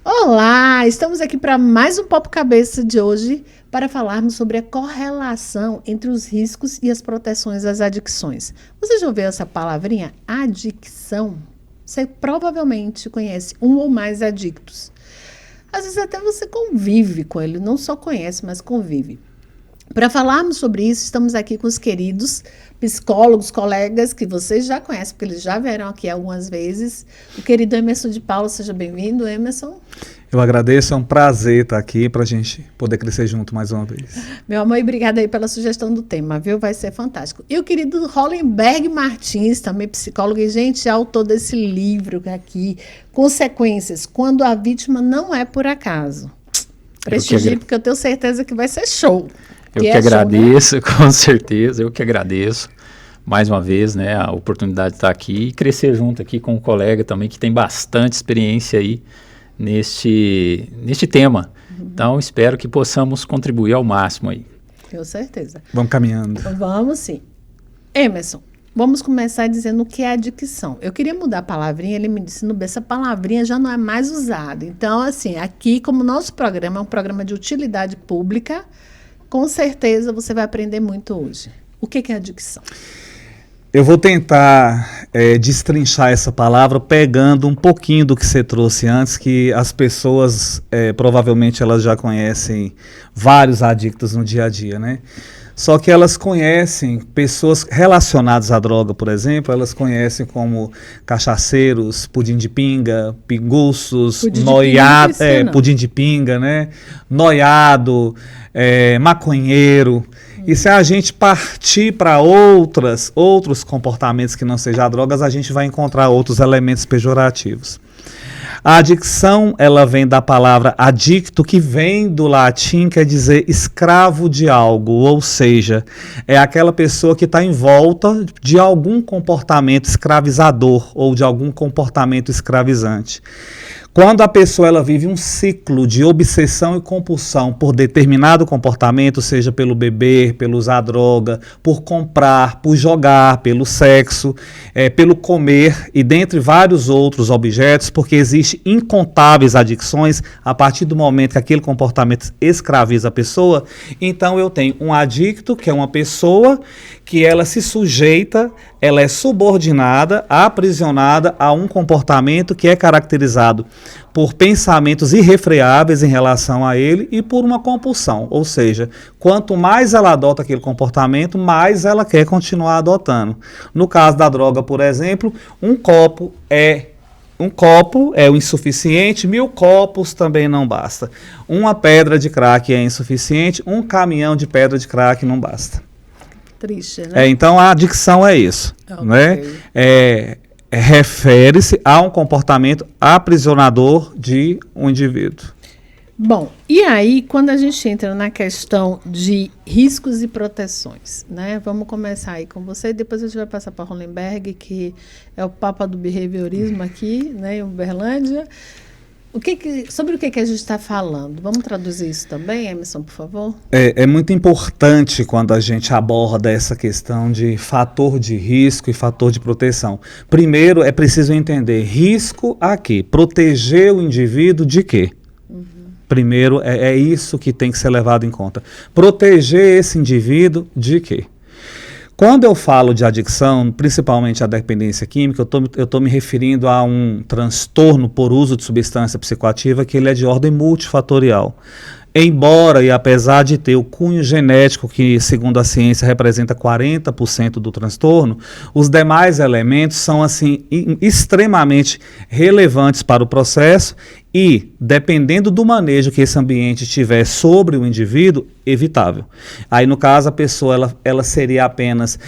Olá, estamos aqui para mais um Papo Cabeça de hoje para falarmos sobre a correlação entre os riscos e as proteções das adicções. Você já ouviu essa palavrinha, adicção? Você provavelmente conhece um ou mais adictos. Às vezes até você convive com ele, não só conhece, mas convive. Para falarmos sobre isso, estamos aqui com os queridos psicólogos, colegas que vocês já conhecem, porque eles já vieram aqui algumas vezes. O querido Emerson de Paula, seja bem-vindo, Emerson. Eu agradeço, é um prazer estar aqui para a gente poder crescer junto mais uma vez. Meu amor, e obrigada aí pela sugestão do tema, viu? Vai ser fantástico. E o querido Hollenberg Martins, também psicólogo e, gente, autor desse livro aqui, Consequências, quando a vítima não é por acaso. Prestigie, porque eu tenho certeza que vai ser show. Eu que agradeço, com certeza, eu que agradeço mais uma vez, né, a oportunidade de estar aqui e crescer junto aqui com um colega também que tem bastante experiência aí neste tema. Então, espero que possamos contribuir ao máximo aí. Com certeza. Vamos caminhando. Vamos sim. Emerson, vamos começar dizendo o que é adicção. Eu queria mudar a palavrinha, ele me disse, essa palavrinha já não é mais usada. Então, assim, aqui, como nosso programa é um programa de utilidade pública, com certeza você vai aprender muito hoje. O que é adicção? Eu vou tentar destrinchar essa palavra pegando um pouquinho do que você trouxe antes, que as pessoas, provavelmente elas já conhecem vários adictos no dia a dia, né? Só que elas conhecem pessoas relacionadas à droga, por exemplo, elas conhecem como cachaceiros, pudim de pinga, pinguços, noiado, pudim de pinga, né? Noiado, maconheiro. E se a gente partir para outros comportamentos que não sejam drogas, a gente vai encontrar outros elementos pejorativos. A adicção, ela vem da palavra adicto, que vem do latim, quer dizer escravo de algo, ou seja, é aquela pessoa que está em volta de algum comportamento escravizador ou de algum comportamento escravizante. Quando a pessoa ela vive um ciclo de obsessão e compulsão por determinado comportamento, seja pelo beber, pelo usar droga, por comprar, por jogar, pelo sexo, pelo comer e dentre vários outros objetos, porque existem incontáveis adicções a partir do momento que aquele comportamento escraviza a pessoa, então eu tenho um adicto, que é uma pessoa que ela se sujeita, ela é subordinada, aprisionada a um comportamento que é caracterizado por pensamentos irrefreáveis em relação a ele e por uma compulsão, ou seja, quanto mais ela adota aquele comportamento, mais ela quer continuar adotando. No caso da droga, por exemplo, um copo é o insuficiente, 1000 copos também não basta. Uma pedra de crack é insuficiente, um caminhão de pedra de crack não basta. Triste, né? Então a adicção é isso, okay, né? Refere-se a um comportamento aprisionador de um indivíduo. Bom, e aí quando a gente entra na questão de riscos e proteções, né? Vamos começar aí com você, depois a gente vai passar para Hollenberg, que é o papa do behaviorismo aqui, né, em Uberlândia. Sobre o que a gente está falando? Vamos traduzir isso também, Emerson, por favor? É muito importante quando a gente aborda essa questão de fator de risco e fator de proteção. Primeiro, é preciso entender risco a quê? Proteger o indivíduo de quê? Primeiro, é isso que tem que ser levado em conta. Proteger esse indivíduo de quê? Quando eu falo de adicção, principalmente a dependência química, eu estou me referindo a um transtorno por uso de substância psicoativa que ele é de ordem multifatorial. Embora e apesar de ter o cunho genético, que segundo a ciência representa 40% do transtorno, os demais elementos são assim extremamente relevantes para o processo e, dependendo do manejo que esse ambiente tiver sobre o indivíduo, evitável. Aí, no caso, a pessoa ela seria apenas...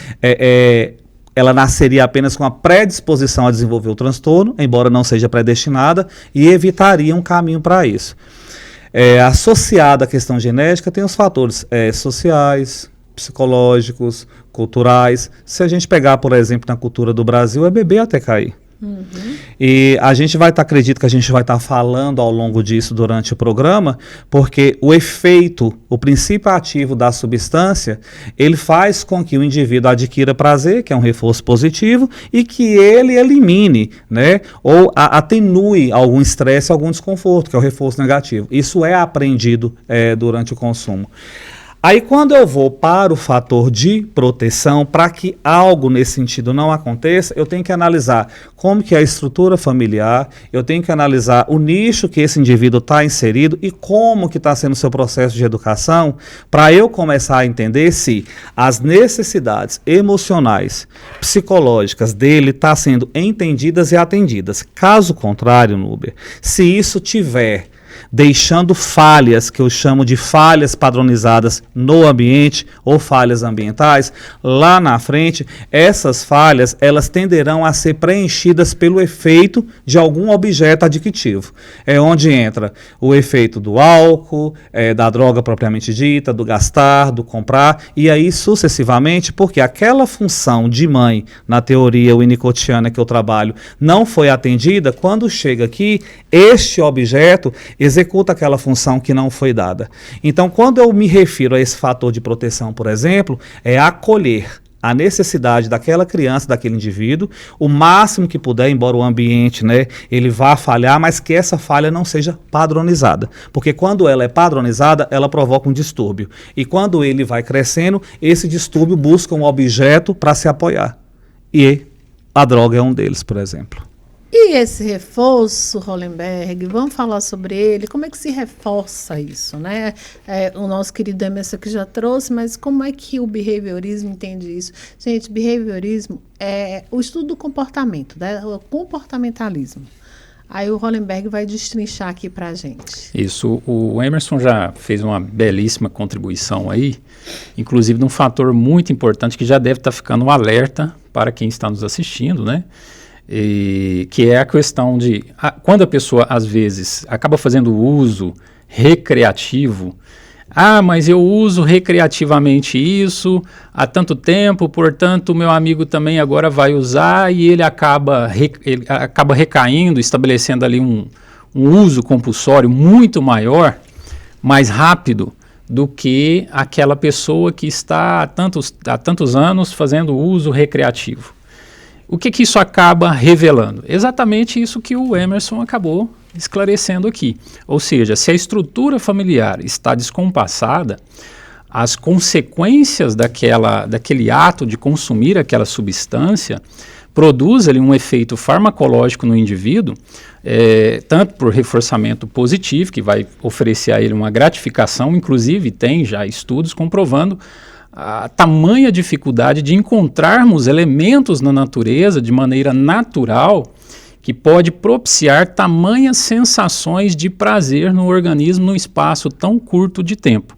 ela nasceria apenas com a predisposição a desenvolver o transtorno, embora não seja predestinada, e evitaria um caminho para isso. Associada à questão genética, tem os fatores sociais, psicológicos, culturais. Se a gente pegar, por exemplo, na cultura do Brasil, é beber até cair. E a gente acredito que a gente vai estar falando ao longo disso durante o programa, porque o efeito, o princípio ativo da substância, ele faz com que o indivíduo adquira prazer, que é um reforço positivo, e que ele elimine, né, ou atenue algum estresse, algum desconforto, que é o reforço negativo. Isso é aprendido durante o consumo. Aí quando eu vou para o fator de proteção, para que algo nesse sentido não aconteça, eu tenho que analisar como que é a estrutura familiar, eu tenho que analisar o nicho que esse indivíduo está inserido e como que está sendo o seu processo de educação, para eu começar a entender se as necessidades emocionais, psicológicas dele estão sendo entendidas e atendidas. Caso contrário, Núbia, se isso tiver deixando falhas, que eu chamo de falhas padronizadas no ambiente ou falhas ambientais, lá na frente, essas falhas, elas tenderão a ser preenchidas pelo efeito de algum objeto adictivo. É onde entra o efeito do álcool, da droga propriamente dita, do gastar, do comprar, e aí sucessivamente, porque aquela função de mãe, na teoria winnicottiana que eu trabalho, não foi atendida, quando chega aqui, este objeto executa aquela função que não foi dada. Então, quando eu me refiro a esse fator de proteção, por exemplo, é acolher a necessidade daquela criança, daquele indivíduo, o máximo que puder, embora o ambiente, né, ele vá falhar, mas que essa falha não seja padronizada. Porque quando ela é padronizada, ela provoca um distúrbio. E quando ele vai crescendo, esse distúrbio busca um objeto para se apoiar. E a droga é um deles, por exemplo. E esse reforço, Hollenberg, vamos falar sobre ele, como é que se reforça isso, né? O nosso querido Emerson aqui já trouxe, mas como é que o behaviorismo entende isso? Gente, behaviorismo é o estudo do comportamento, né? O comportamentalismo. Aí o Hollenberg vai destrinchar aqui para a gente. Isso, o Emerson já fez uma belíssima contribuição aí, inclusive de um fator muito importante que já deve estar ficando um alerta para quem está nos assistindo, né? Que é a questão de, quando a pessoa às vezes acaba fazendo uso recreativo, mas eu uso recreativamente isso há tanto tempo, portanto meu amigo também agora vai usar, e ele acaba recaindo, estabelecendo ali um uso compulsório muito maior, mais rápido do que aquela pessoa que está há tantos anos fazendo uso recreativo. O que isso acaba revelando? Exatamente isso que o Emerson acabou esclarecendo aqui. Ou seja, se a estrutura familiar está descompassada, as consequências daquele ato de consumir aquela substância produz ali um efeito farmacológico no indivíduo, tanto por reforçamento positivo, que vai oferecer a ele uma gratificação, inclusive tem já estudos comprovando a tamanha dificuldade de encontrarmos elementos na natureza de maneira natural que pode propiciar tamanhas sensações de prazer no organismo num espaço tão curto de tempo.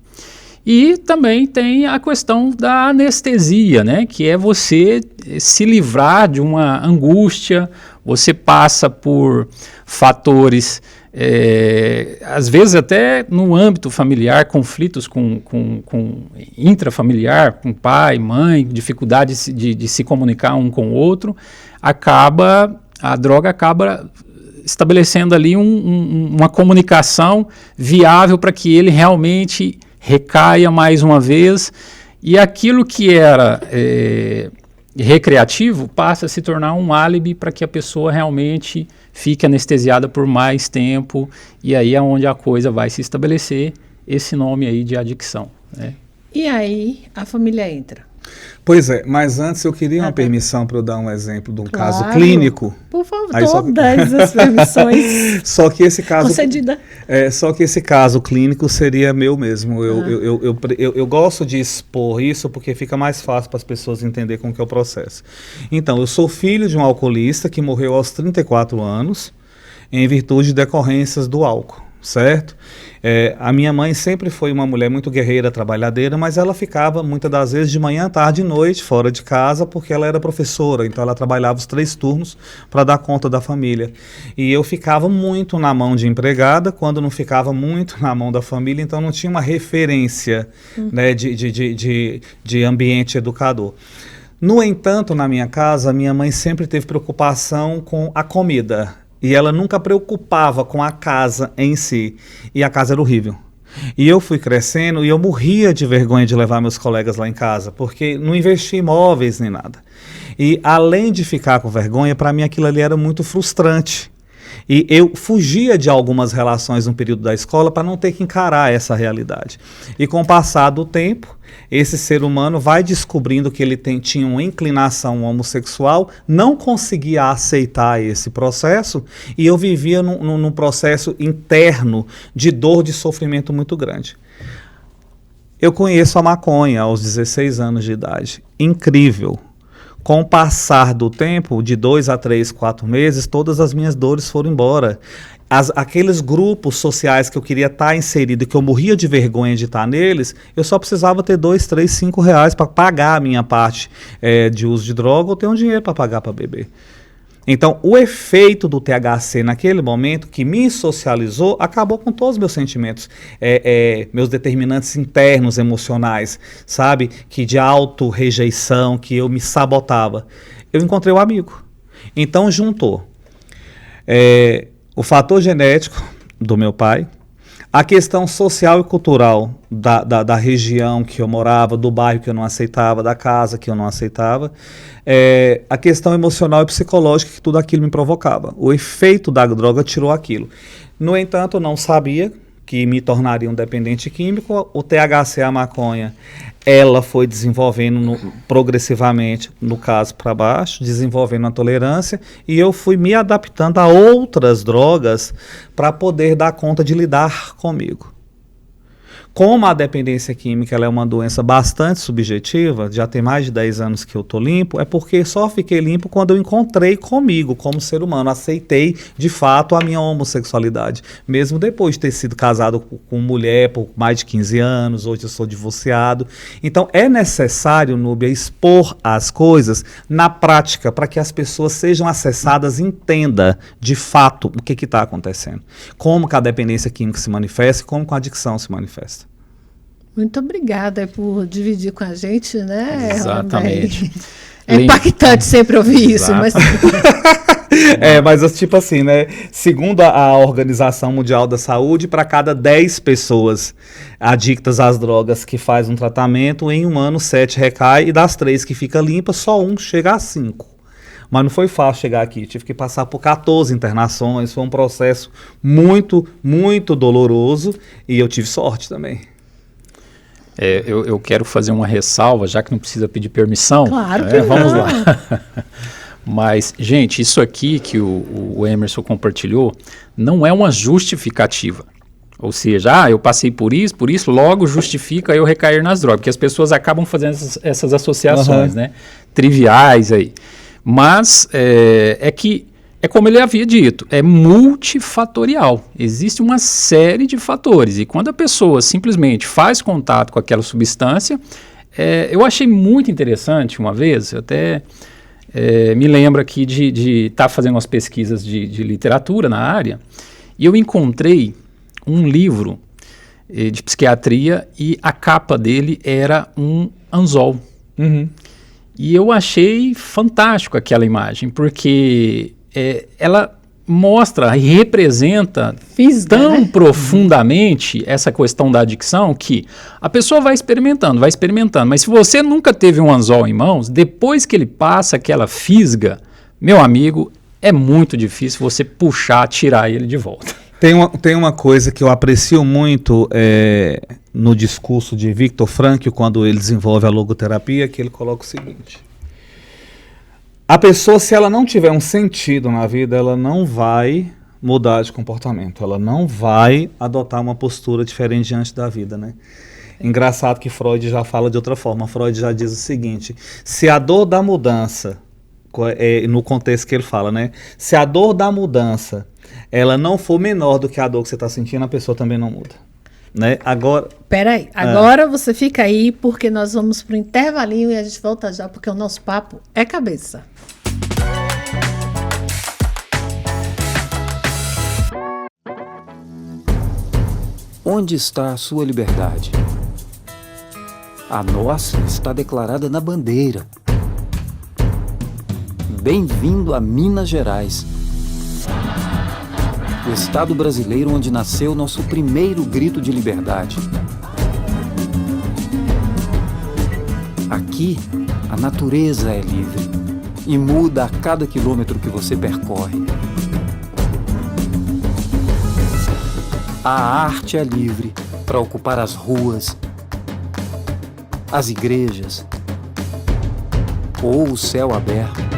E também tem a questão da anestesia, né, que é você se livrar de uma angústia, você passa por fatores, às vezes até no âmbito familiar, conflitos com intrafamiliar, com pai, mãe, dificuldade de se comunicar um com o outro, a droga acaba estabelecendo ali uma comunicação viável para que ele realmente recaia mais uma vez, e aquilo que era recreativo passa a se tornar um álibi para que a pessoa realmente fique anestesiada por mais tempo, e aí é onde a coisa vai se estabelecer, esse nome aí de adicção, né? E aí a família entra. Pois é, mas antes eu queria uma permissão para eu dar um exemplo de um caso Claro. clínico. Por favor, Aí todas as permissões Só que esse caso concedidas. Só que esse caso clínico seria meu mesmo. Eu gosto de expor isso porque fica mais fácil para as pessoas entenderem como que é o processo. Então, eu sou filho de um alcoolista que morreu aos 34 anos em virtude de decorrências do álcool, certo? A minha mãe sempre foi uma mulher muito guerreira, trabalhadeira, mas ela ficava muitas das vezes de manhã, tarde e noite fora de casa porque ela era professora, então ela trabalhava os 3 turnos para dar conta da família. E eu ficava muito na mão de empregada, quando não ficava muito na mão da família, então não tinha uma referência, né, de ambiente educador. No entanto, na minha casa, minha mãe sempre teve preocupação com a comida. E ela nunca preocupava com a casa em si. E a casa era horrível. E eu fui crescendo e eu morria de vergonha de levar meus colegas lá em casa, porque não investia em imóveis nem nada. E além de ficar com vergonha, para mim aquilo ali era muito frustrante. E eu fugia de algumas relações no período da escola para não ter que encarar essa realidade. E com o passar do tempo, esse ser humano vai descobrindo que ele tinha uma inclinação homossexual, não conseguia aceitar esse processo, e eu vivia num processo interno de dor, de sofrimento muito grande. Eu conheço a maconha aos 16 anos de idade. Incrível. Com o passar do tempo, de 2 a 3, 4 meses, todas as minhas dores foram embora. Aqueles grupos sociais que eu queria estar inserido, que eu morria de vergonha de estar neles, eu só precisava ter 2, 3, 5 reais para pagar a minha parte de uso de droga ou ter um dinheiro para pagar para beber. Então, o efeito do THC naquele momento, que me socializou, acabou com todos os meus sentimentos, meus determinantes internos emocionais, sabe? Que de auto-rejeição, que eu me sabotava. Eu encontrei um amigo. Então, juntou o fator genético do meu pai, a questão social e cultural da região que eu morava, do bairro que eu não aceitava, da casa que eu não aceitava, a questão emocional e psicológica que tudo aquilo me provocava. O efeito da droga tirou aquilo. No entanto, eu não sabia que me tornaria um dependente químico. O THC, a maconha, ela foi desenvolvendo progressivamente, no caso para baixo, desenvolvendo a tolerância, e eu fui me adaptando a outras drogas para poder dar conta de lidar comigo. Como a dependência química ela é uma doença bastante subjetiva, já tem mais de 10 anos que eu estou limpo, é porque só fiquei limpo quando eu encontrei comigo, como ser humano, aceitei de fato a minha homossexualidade, mesmo depois de ter sido casado com mulher por mais de 15 anos, hoje eu sou divorciado. Então é necessário, Núbia, expor as coisas na prática, para que as pessoas sejam acessadas e entendam de fato o que está acontecendo, como que a dependência química se manifesta e como que a adicção se manifesta. Muito obrigada por dividir com a gente, né? Exatamente. É impactante sempre ouvir isso, mas... Mas tipo assim, né? Segundo a Organização Mundial da Saúde, para cada 10 pessoas adictas às drogas que faz um tratamento, em um ano 7 recai, e das 3 que fica limpa, só 1 chega a 5. Mas não foi fácil chegar aqui, tive que passar por 14 internações, foi um processo muito, muito doloroso, e eu tive sorte também. Eu quero fazer uma ressalva, já que não precisa pedir permissão. Claro que vamos lá. Mas, gente, isso aqui que o Emerson compartilhou não é uma justificativa. Ou seja, eu passei por isso, logo justifica eu recair nas drogas. Porque as pessoas acabam fazendo essas associações, né? Triviais aí. Mas é como ele havia dito, é multifatorial. Existe uma série de fatores. E quando a pessoa simplesmente faz contato com aquela substância, eu achei muito interessante uma vez, eu até me lembro aqui de estar fazendo umas pesquisas de literatura na área, e eu encontrei um livro de psiquiatria e a capa dele era um anzol. Uhum. E eu achei fantástico aquela imagem, porque ela mostra e representa tão profundamente essa questão da adicção que a pessoa vai experimentando, mas se você nunca teve um anzol em mãos, depois que ele passa aquela fisga, meu amigo, é muito difícil você puxar, tirar ele de volta. Tem uma coisa que eu aprecio muito no discurso de Viktor Frankl, quando ele desenvolve a logoterapia, que ele coloca o seguinte: a pessoa, se ela não tiver um sentido na vida, ela não vai mudar de comportamento, ela não vai adotar uma postura diferente diante da vida, né? Engraçado que Freud já fala de outra forma. Freud já diz o seguinte: se a dor da mudança, no contexto que ele fala, né? Se a dor da mudança ela não for menor do que a dor que você está sentindo, a pessoa também não muda. Né? Peraí, agora você fica aí, porque nós vamos para o intervalinho e a gente volta já, porque o nosso papo é cabeça. Onde está a sua liberdade? A nossa está declarada na bandeira. Bem-vindo a Minas Gerais. O estado brasileiro onde nasceu nosso primeiro grito de liberdade. Aqui, a natureza é livre e muda a cada quilômetro que você percorre. A arte é livre para ocupar as ruas, as igrejas ou o céu aberto.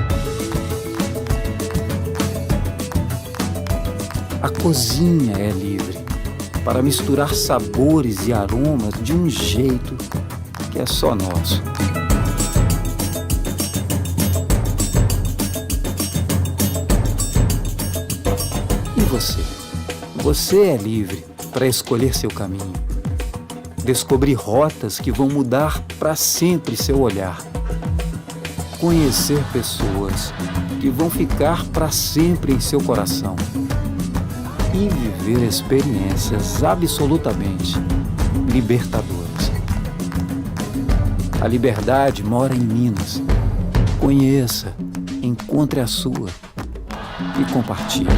A cozinha é livre para misturar sabores e aromas de um jeito que é só nosso. E você? Você é livre para escolher seu caminho, descobrir rotas que vão mudar para sempre seu olhar, conhecer pessoas que vão ficar para sempre em seu coração e viver experiências absolutamente libertadoras. A liberdade mora em Minas. Conheça, encontre a sua e compartilhe.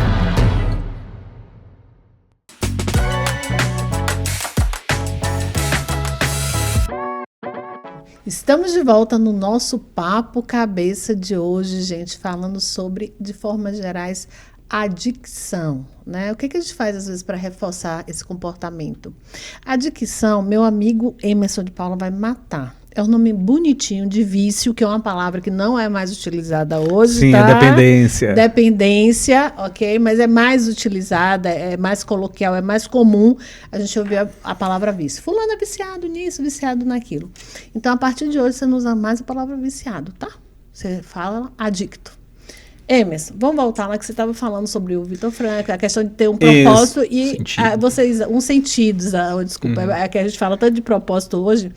Estamos de volta no nosso Papo Cabeça de hoje, gente, falando sobre, de formas gerais, adicção, né? O que a gente faz às vezes para reforçar esse comportamento? Adicção, meu amigo Emerson de Paula vai matar. É um nome bonitinho de vício, que é uma palavra que não é mais utilizada hoje, Sim, tá? é dependência. Dependência, ok? Mas é mais utilizada, é mais coloquial, é mais comum a gente ouvir a palavra vício. Fulano é viciado nisso, viciado naquilo. Então, a partir de hoje, você não usa mais a palavra viciado, tá? Você fala adicto. Emerson, vamos voltar lá que você estava falando sobre o Vitor Frankl, a questão de ter um propósito e vocês, um sentido, desculpa, é que a gente fala tanto de propósito hoje,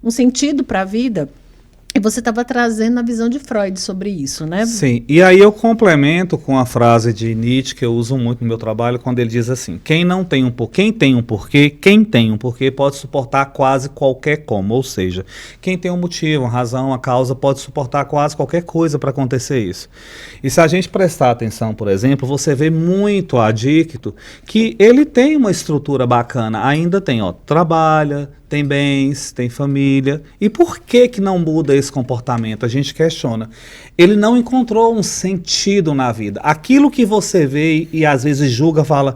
um sentido para a vida, e você estava trazendo a visão de Freud sobre isso, né? Sim, e aí eu complemento com a frase de Nietzsche, que eu uso muito no meu trabalho, quando ele diz assim, quem tem um porquê pode suportar quase qualquer como, ou seja, quem tem um motivo, uma razão, uma causa, pode suportar quase qualquer coisa para acontecer isso. E se a gente prestar atenção, por exemplo, você vê muito adicto que ele tem uma estrutura bacana, ainda tem, trabalha, tem bens, tem família. E por que não muda esse comportamento? A gente questiona. Ele não encontrou um sentido na vida. Aquilo que você vê e às vezes julga, fala,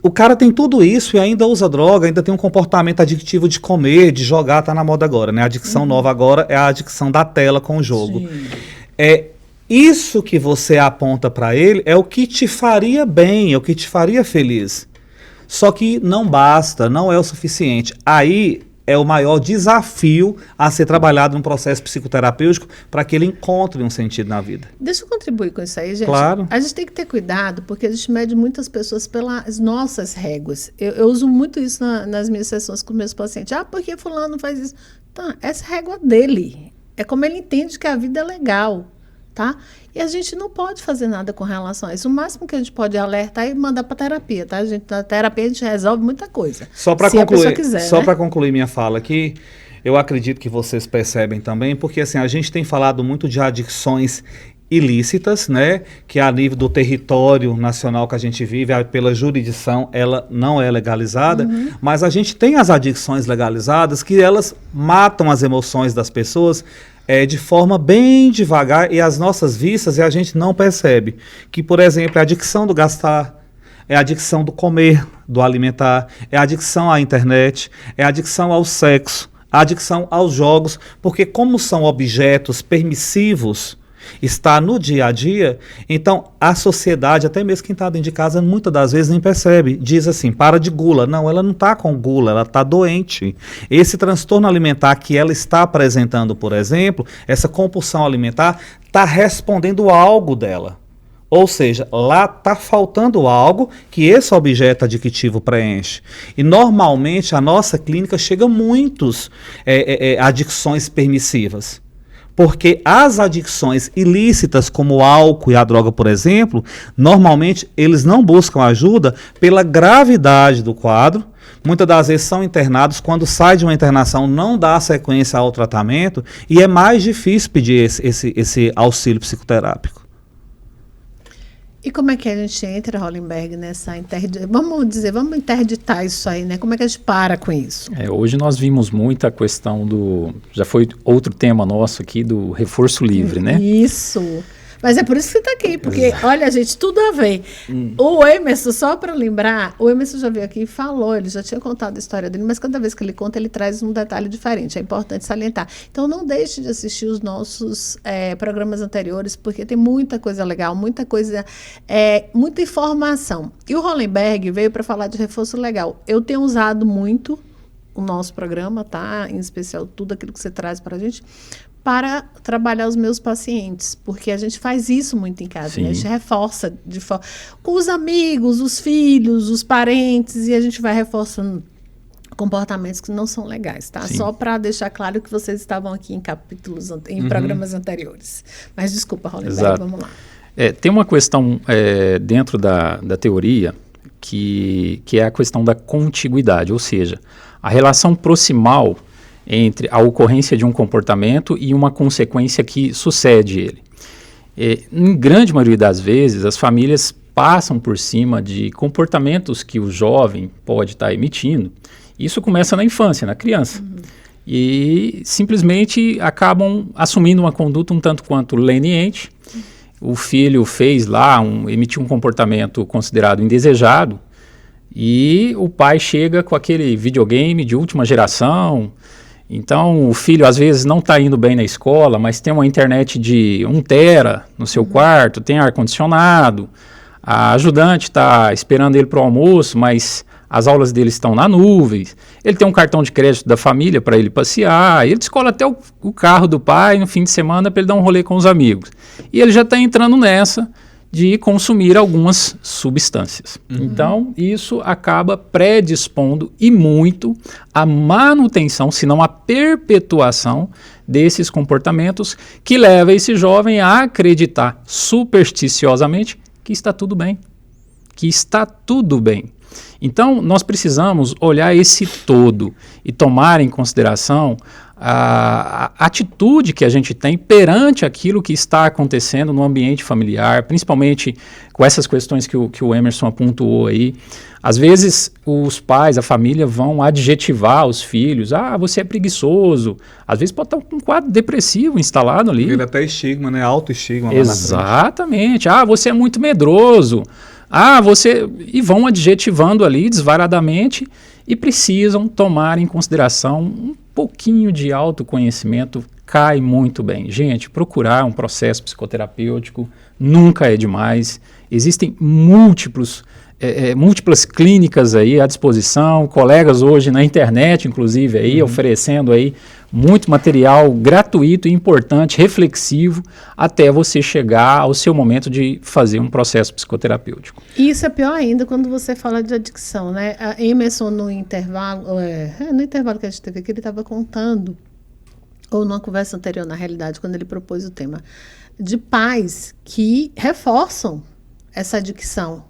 o cara tem tudo isso e ainda usa droga, ainda tem um comportamento adictivo de comer, de jogar, tá na moda agora, né? A adicção nova agora é a adicção da tela com o jogo. Sim. Isso que você aponta para ele é o que te faria bem, é o que te faria feliz. Só que não basta, não é o suficiente. Aí é o maior desafio a ser trabalhado num processo psicoterapêutico para que ele encontre um sentido na vida. Deixa eu contribuir com isso aí, gente. Claro. A gente tem que ter cuidado, porque a gente mede muitas pessoas pelas nossas réguas. Eu uso muito isso nas minhas sessões com meus pacientes. Porque fulano faz isso? Tá, essa é a régua dele. É como ele entende que a vida é legal. Tá? E a gente não pode fazer nada com relação a isso. O máximo que a gente pode alertar é mandar para terapia, tá? Na terapia a gente resolve muita coisa. Só para concluir minha fala aqui, eu acredito que vocês percebem também, porque assim, a gente tem falado muito de adicções ilícitas, né? Que a nível do território nacional que a gente vive, pela jurisdição, ela não é legalizada, mas a gente tem as adicções legalizadas que elas matam as emoções das pessoas de forma bem devagar e às nossas vistas e a gente não percebe. Que, por exemplo, é a adicção do gastar, é a adicção do comer, do alimentar, é a adicção à internet, é a adicção ao sexo, a adicção aos jogos, porque como são objetos permissivos, está no dia a dia, então a sociedade, até mesmo quem está dentro de casa, muitas das vezes nem percebe, diz assim, para de gula. Não, ela não está com gula, ela está doente. Esse transtorno alimentar que ela está apresentando, por exemplo, essa compulsão alimentar, está respondendo algo dela. Ou seja, lá está faltando algo que esse objeto adictivo preenche. E normalmente a nossa clínica chega a muitas adicções permissivas. Porque as adicções ilícitas, como o álcool e a droga, por exemplo, normalmente eles não buscam ajuda pela gravidade do quadro. Muitas das vezes são internados, quando sai de uma internação não dá sequência ao tratamento e é mais difícil pedir esse auxílio psicoterápico. E como é que a gente entra, Hollenberg, nessa vamos interditar isso aí, né? Como é que a gente para com isso? Hoje nós vimos muito a questão já foi outro tema nosso aqui, do reforço livre, né? Isso. Mas é por isso que você está aqui, porque, olha, gente, tudo a ver. O Emerson, só para lembrar, o Emerson já veio aqui e falou, ele já tinha contado a história dele, mas cada vez que ele conta, ele traz um detalhe diferente, é importante salientar. Então, não deixe de assistir os nossos programas anteriores, porque tem muita coisa legal, muita coisa, muita informação. E o Hollenberg veio para falar de reforço legal. Eu tenho usado muito o nosso programa, tá? Em especial tudo aquilo que você traz para a gente, para trabalhar os meus pacientes, porque a gente faz isso muito em casa, né? A gente reforça com os amigos, os filhos, os parentes, e a gente vai reforçando comportamentos que não são legais, tá? Sim. Só para deixar claro que vocês estavam aqui em programas anteriores. Mas desculpa, Hollenberg, vamos lá. Tem uma questão dentro da teoria que é a questão da contiguidade, ou seja, a relação proximal entre a ocorrência de um comportamento e uma consequência que sucede ele. Em grande maioria das vezes, as famílias passam por cima de comportamentos que o jovem pode estar emitindo. Isso começa na infância, na criança. E simplesmente acabam assumindo uma conduta um tanto quanto leniente. O filho emitiu um comportamento considerado indesejado, e o pai chega com aquele videogame de última geração. Então, o filho às vezes não está indo bem na escola, mas tem uma internet de 1 tera no seu quarto, tem ar-condicionado, a ajudante está esperando ele para o almoço, mas as aulas dele estão na nuvem, ele tem um cartão de crédito da família para ele passear, ele descola até o carro do pai no fim de semana para ele dar um rolê com os amigos. E ele já está entrando nessa de consumir algumas substâncias. Então, isso acaba predispondo e muito à manutenção, se não à perpetuação desses comportamentos, que leva esse jovem a acreditar supersticiosamente que está tudo bem. Que está tudo bem. Então, nós precisamos olhar esse todo e tomar em consideração a atitude que a gente tem perante aquilo que está acontecendo no ambiente familiar, principalmente com essas questões que o Emerson apontou aí. Às vezes, os pais, a família, vão adjetivar os filhos. Você é preguiçoso. Às vezes pode estar com um quadro depressivo instalado ali. Ele até estigma, né? Autoestigma. Exatamente. Você é muito medroso. E vão adjetivando ali desvaradamente, e precisam tomar em consideração um pouquinho de autoconhecimento, cai muito bem. Gente, procurar um processo psicoterapêutico nunca é demais. Existem múltiplas clínicas aí à disposição, colegas hoje na internet, inclusive, aí, oferecendo aí muito material gratuito e importante, reflexivo, até você chegar ao seu momento de fazer um processo psicoterapêutico. E isso é pior ainda quando você fala de adicção, né? A Emerson, no intervalo que a gente teve aqui, ele estava contando, ou numa conversa anterior, na realidade, quando ele propôs o tema, de pais que reforçam essa adicção,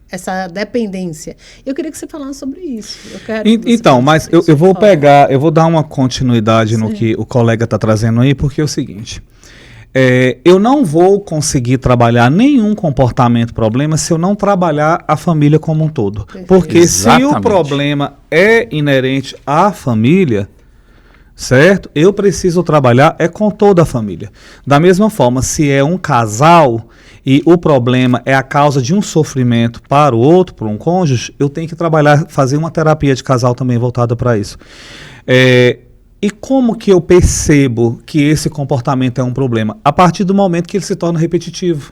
essa dependência. Eu queria que você falasse sobre isso. Então, mas eu vou dar uma continuidade no que o colega está trazendo aí, porque é o seguinte, eu não vou conseguir trabalhar nenhum comportamento problema se eu não trabalhar a família como um todo. Perfeito. Porque Exatamente. Se o problema é inerente à família, certo? Eu preciso trabalhar com toda a família. Da mesma forma, se é um casal e o problema é a causa de um sofrimento para o outro, para um cônjuge, eu tenho que fazer uma terapia de casal também voltada para isso. E como que eu percebo que esse comportamento é um problema? A partir do momento que ele se torna repetitivo.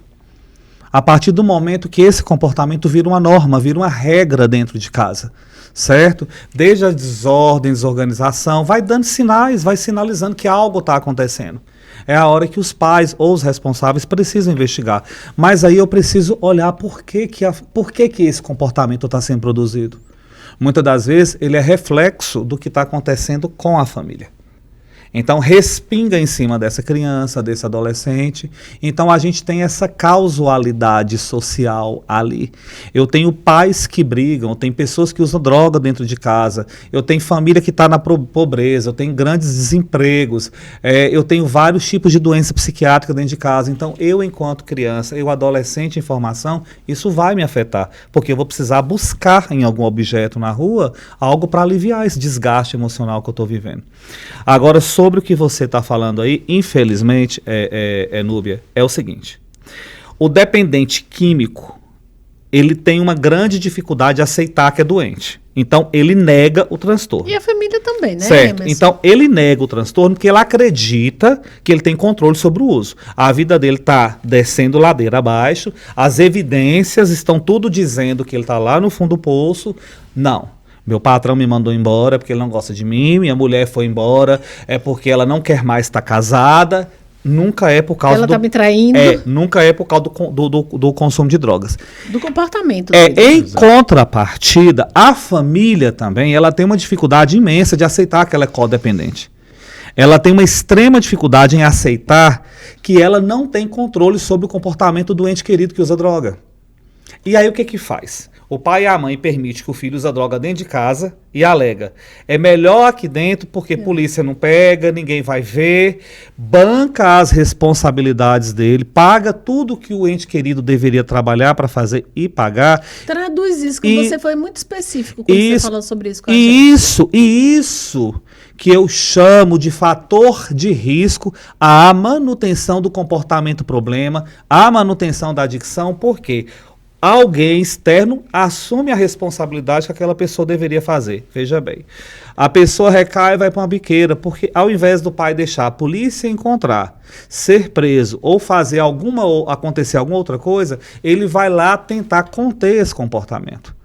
A partir do momento que esse comportamento vira uma norma, vira uma regra dentro de casa. Certo? Desde a desordem, desorganização, vai dando sinais, vai sinalizando que algo está acontecendo. É a hora que os pais ou os responsáveis precisam investigar. Mas aí eu preciso olhar por que esse comportamento está sendo produzido. Muitas das vezes ele é reflexo do que está acontecendo com a família. Então, respinga em cima dessa criança, desse adolescente. Então, a gente tem essa causalidade social ali. Eu tenho pais que brigam, eu tenho pessoas que usam droga dentro de casa, eu tenho família que está na pobreza, eu tenho grandes desempregos, eu tenho vários tipos de doença psiquiátrica dentro de casa. Então, eu, enquanto criança, eu adolescente em formação, isso vai me afetar, porque eu vou precisar buscar em algum objeto na rua algo para aliviar esse desgaste emocional que eu estou vivendo. Agora, sobre o que você está falando aí, infelizmente, Núbia, é o seguinte: o dependente químico, ele tem uma grande dificuldade de aceitar que é doente. Então, ele nega o transtorno. E a família também, né? Certo. Emerson? Então, ele nega o transtorno porque ele acredita que ele tem controle sobre o uso. A vida dele está descendo ladeira abaixo, as evidências estão tudo dizendo que ele está lá no fundo do poço. Não. Meu patrão me mandou embora porque ele não gosta de mim, minha mulher foi embora, é porque ela não quer mais estar casada. Nunca é por causa Ela está me traindo. Nunca é por causa do consumo de drogas. Do comportamento dele. Em contrapartida, a família também, ela tem uma dificuldade imensa de aceitar que ela é codependente. Ela tem uma extrema dificuldade em aceitar que ela não tem controle sobre o comportamento do ente querido que usa droga. E aí o que faz? O pai e a mãe permitem que o filho use droga dentro de casa e alega: é melhor aqui dentro porque polícia não pega, ninguém vai ver, banca as responsabilidades dele, paga tudo que o ente querido deveria trabalhar para fazer e pagar. Traduz isso, que você foi muito específico quando você falou sobre isso com a gente. Isso que eu chamo de fator de risco à manutenção do comportamento problema, à manutenção da adicção, porque alguém externo assume a responsabilidade que aquela pessoa deveria fazer. Veja bem, a pessoa recai e vai para uma biqueira, porque ao invés do pai deixar a polícia encontrar, ser preso ou fazer acontecer alguma outra coisa, ele vai lá tentar conter esse comportamento.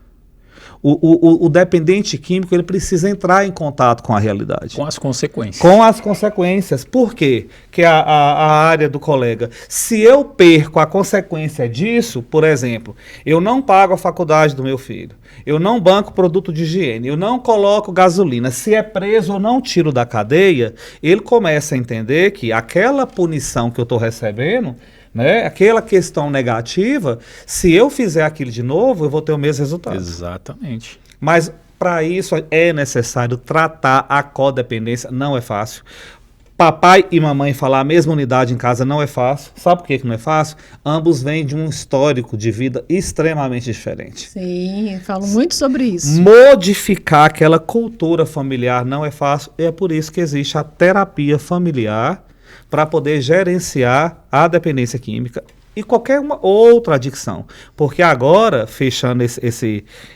O dependente químico, ele precisa entrar em contato com a realidade. Com as consequências. Com as consequências. Por quê? Que a área do colega, se eu perco a consequência disso, por exemplo, eu não pago a faculdade do meu filho, eu não banco produto de higiene, eu não coloco gasolina, se é preso ou não tiro da cadeia, ele começa a entender que aquela punição que eu estou recebendo, né, aquela questão negativa, se eu fizer aquilo de novo, eu vou ter o mesmo resultado. Exatamente. Mas para isso é necessário tratar a codependência, não é fácil. Papai e mamãe falar a mesma unidade em casa não é fácil. Sabe por que não é fácil? Ambos vêm de um histórico de vida extremamente diferente. Sim, falo muito sobre isso. Modificar aquela cultura familiar não é fácil. É por isso que existe a terapia familiar, para poder gerenciar a dependência química e qualquer uma outra adicção. Porque agora, fechando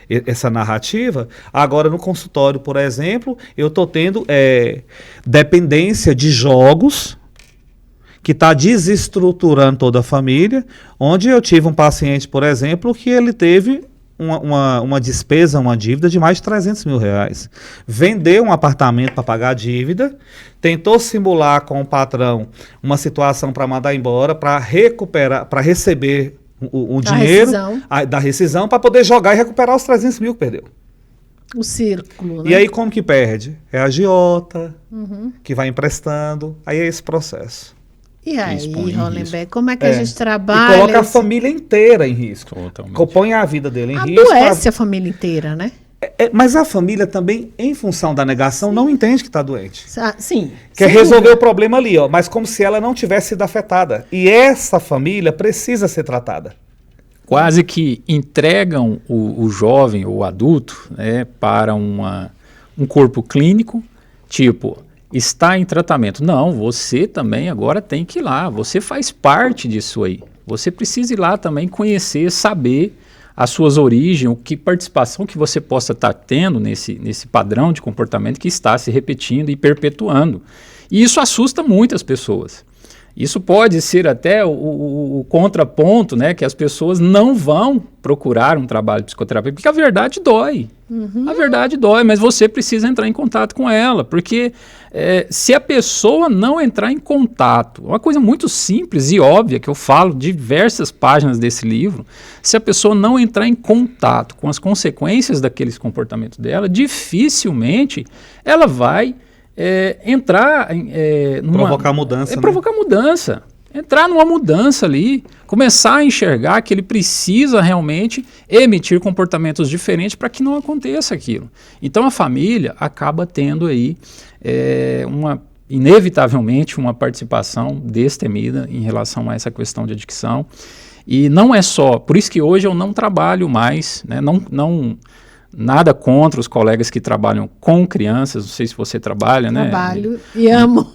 essa narrativa, agora no consultório, por exemplo, eu estou tendo dependência de jogos, que está desestruturando toda a família, onde eu tive um paciente, por exemplo, que ele teve uma despesa, uma dívida de mais de 300 mil reais. Vendeu um apartamento para pagar a dívida, tentou simular com o patrão uma situação para mandar embora, para recuperar, para receber o dinheiro da rescisão, para poder jogar e recuperar os 300 mil que perdeu. O círculo, né? E aí como que perde? É a agiota, que vai emprestando, aí é esse processo. E aí, Hollenbeck, como é que a gente trabalha? E coloca a família inteira em risco. Totalmente. Põe a vida dele em risco. Adoece a família inteira, né? Mas a família também, em função da negação, não entende que está doente. Sim. Quer resolver o problema ali, mas como se ela não tivesse sido afetada. E essa família precisa ser tratada. Quase que entregam o jovem ou o adulto, né, para um corpo clínico, tipo, está em tratamento. Não, você também agora tem que ir lá, você faz parte disso aí. Você precisa ir lá também conhecer, saber as suas origens, que participação que você possa estar tendo nesse padrão de comportamento que está se repetindo e perpetuando. E isso assusta muitas pessoas. Isso pode ser até o contraponto, né, que as pessoas não vão procurar um trabalho de psicoterapia, porque a verdade dói. A verdade dói, mas você precisa entrar em contato com ela, porque se a pessoa não entrar em contato, uma coisa muito simples e óbvia, que eu falo diversas páginas desse livro, se a pessoa não entrar em contato com as consequências daqueles comportamentos dela, dificilmente ela vai entrar provocar mudança, né? Provocar mudança. Entrar numa mudança ali, começar a enxergar que ele precisa realmente emitir comportamentos diferentes para que não aconteça aquilo. Então a família acaba tendo aí inevitavelmente uma participação destemida em relação a essa questão de adicção. E não é só, por isso que hoje eu não trabalho mais, né, nada contra os colegas que trabalham com crianças, não sei se você trabalha, né? Trabalho e amo.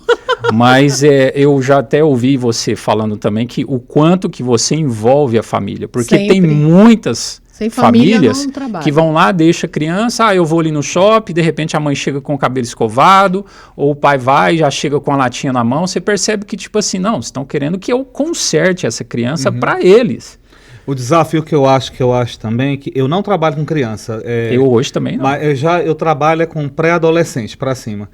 Mas eu já até ouvi você falando também que o quanto que você envolve a família, porque Sempre. tem muitas Sem família, famílias não trabalho. que vão lá, deixa a criança, eu vou ali no shopping, de repente a mãe chega com o cabelo escovado, ou o pai vai, já chega com a latinha na mão, você percebe que tipo assim, não, vocês estão querendo que eu conserte essa criança para eles. O desafio que eu acho também é que eu não trabalho com criança. Eu hoje também não. Mas eu trabalho com pré-adolescente para cima.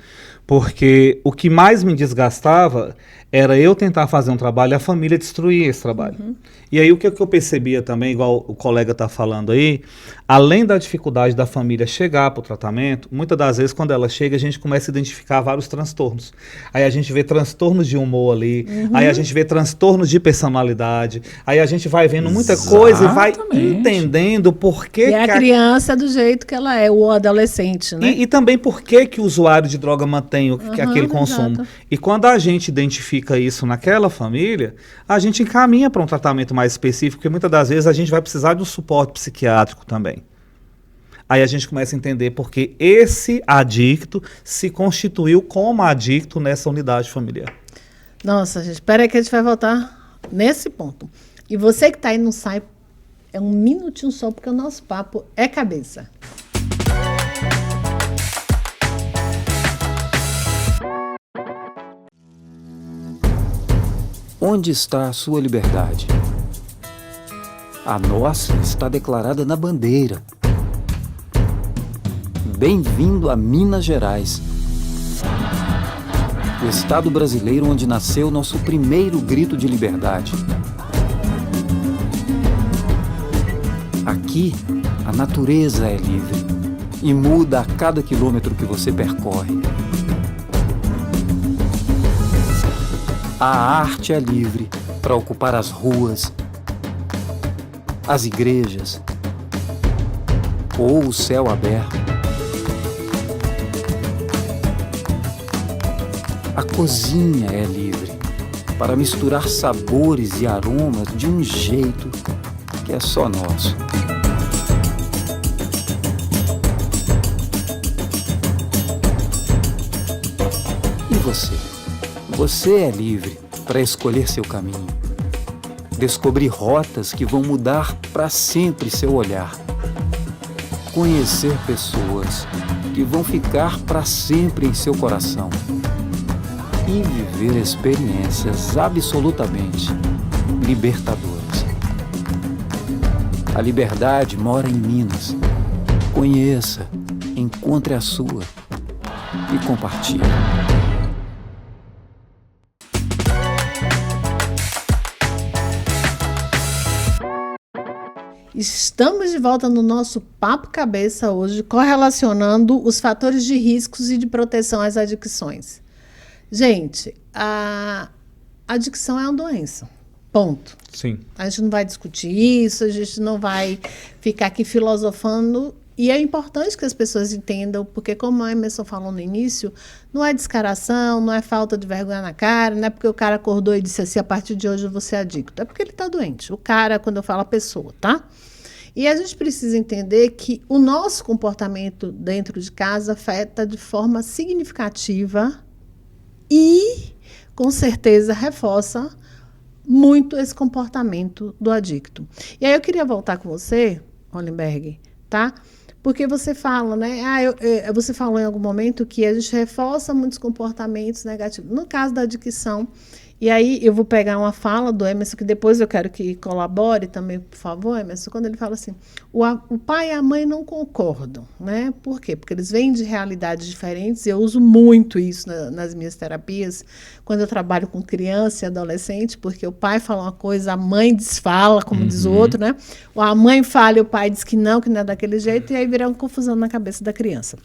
Porque o que mais me desgastava era eu tentar fazer um trabalho e a família destruir esse trabalho. E aí o que eu percebia também, igual o colega está falando aí, além da dificuldade da família chegar para o tratamento, muitas das vezes quando ela chega a gente começa a identificar vários transtornos. Aí a gente vê transtornos de humor ali, aí a gente vê transtornos de personalidade, aí a gente vai vendo muita coisa e vai entendendo por que... E a criança é do jeito que ela é, o adolescente, né? E também por que o usuário de droga mantém aquele consumo. Exato. E quando a gente identifica isso naquela família, a gente encaminha para um tratamento mais específico, porque muitas das vezes a gente vai precisar de um suporte psiquiátrico também. Aí a gente começa a entender porque esse adicto se constituiu como adicto nessa unidade familiar. Nossa, gente, espera aí que a gente vai voltar nesse ponto. E você que está aí não sai, é um minutinho só, porque o nosso papo é cabeça. Onde está a sua liberdade? A nossa está declarada na bandeira. Bem-vindo a Minas Gerais, o estado brasileiro onde nasceu nosso primeiro grito de liberdade. Aqui, a natureza é livre e muda a cada quilômetro que você percorre. A arte é livre para ocupar as ruas, as igrejas ou o céu aberto. A cozinha é livre para misturar sabores e aromas de um jeito que é só nosso. E você? Você é livre para escolher seu caminho, descobrir rotas que vão mudar para sempre seu olhar, conhecer pessoas que vão ficar para sempre em seu coração e viver experiências absolutamente libertadoras. A liberdade mora em Minas. Conheça, encontre a sua e compartilhe. Estamos de volta no nosso Papo Cabeça hoje, correlacionando os fatores de riscos e de proteção às adicções. Gente, a adicção é uma doença, ponto. Sim. A gente não vai discutir isso, a gente não vai ficar aqui filosofando. E é importante que as pessoas entendam, porque como a Emerson falou no início, não é descaração, não é falta de vergonha na cara, não é porque o cara acordou e disse assim, a partir de hoje eu vou ser adicto. É porque ele está doente. O cara, quando eu falo a pessoa, tá? E a gente precisa entender que o nosso comportamento dentro de casa afeta de forma significativa e, com certeza, reforça muito esse comportamento do adicto. E aí eu queria voltar com você, Hollenberg, tá? Porque você fala, né? Você falou em algum momento que a gente reforça muitos comportamentos negativos. No caso da adicção, e aí eu vou pegar uma fala do Emerson, que depois eu quero que colabore também, por favor, Emerson, quando ele fala assim, o pai e a mãe não concordam, né? Por quê? Porque eles vêm de realidades diferentes, e eu uso muito isso nas minhas terapias, quando eu trabalho com criança e adolescente, porque o pai fala uma coisa, a mãe desfala, como diz o outro, né? Ou a mãe fala e o pai diz que não é daquele jeito, e aí vira uma confusão na cabeça da criança.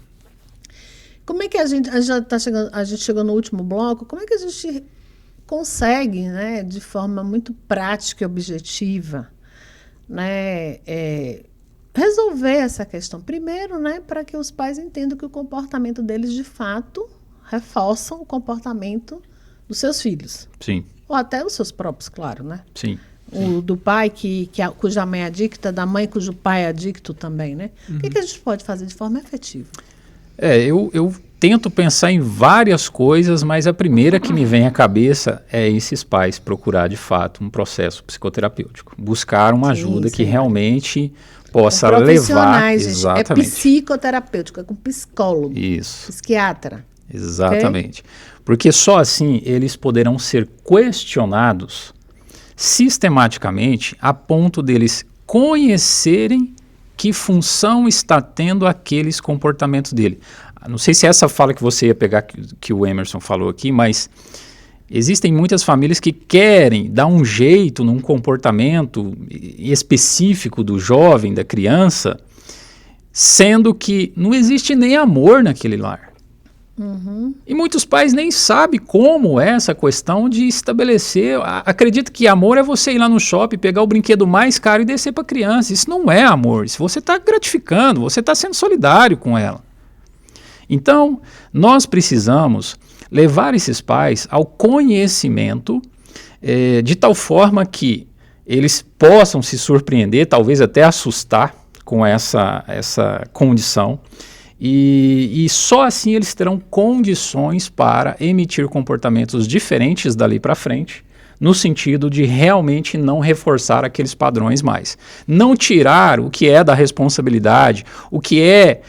Como é que a gente já tá chegando, a gente chegou no último bloco, como é que a gente consegue, né, de forma muito prática e objetiva, né, resolver essa questão? Primeiro, né, para que os pais entendam que o comportamento deles, de fato, reforçam o comportamento dos seus filhos. Sim. Ou até os seus próprios, claro, né? Sim. O do pai cuja mãe é adicta, da mãe cujo pai é adicto também, né? O que a gente pode fazer de forma efetiva? Eu tento pensar em várias coisas, mas a primeira que me vem à cabeça é esses pais procurar, de fato, um processo psicoterapêutico. Buscar uma ajuda que realmente possa levar... Gente, exatamente. é psicoterapêutico, é com psicólogo, Isso. psiquiatra. Exatamente. Okay? Porque só assim eles poderão ser questionados sistematicamente a ponto deles conhecerem que função está tendo aqueles comportamentos dele. Não sei se essa fala que você ia pegar que o Emerson falou aqui, mas existem muitas famílias que querem dar um jeito num comportamento específico do jovem, da criança, sendo que não existe nem amor naquele lar. Uhum. E muitos pais nem sabem como é essa questão de estabelecer. Acredito que amor é você ir lá no shopping, pegar o brinquedo mais caro e descer para a criança. Isso não é amor. Isso você está gratificando, você está sendo solidário com ela. Então, nós precisamos levar esses pais ao conhecimento de tal forma que eles possam se surpreender, talvez até assustar com essa condição. E só assim eles terão condições para emitir comportamentos diferentes dali para frente, no sentido de realmente não reforçar aqueles padrões mais. Não tirar o que é da responsabilidade, o que é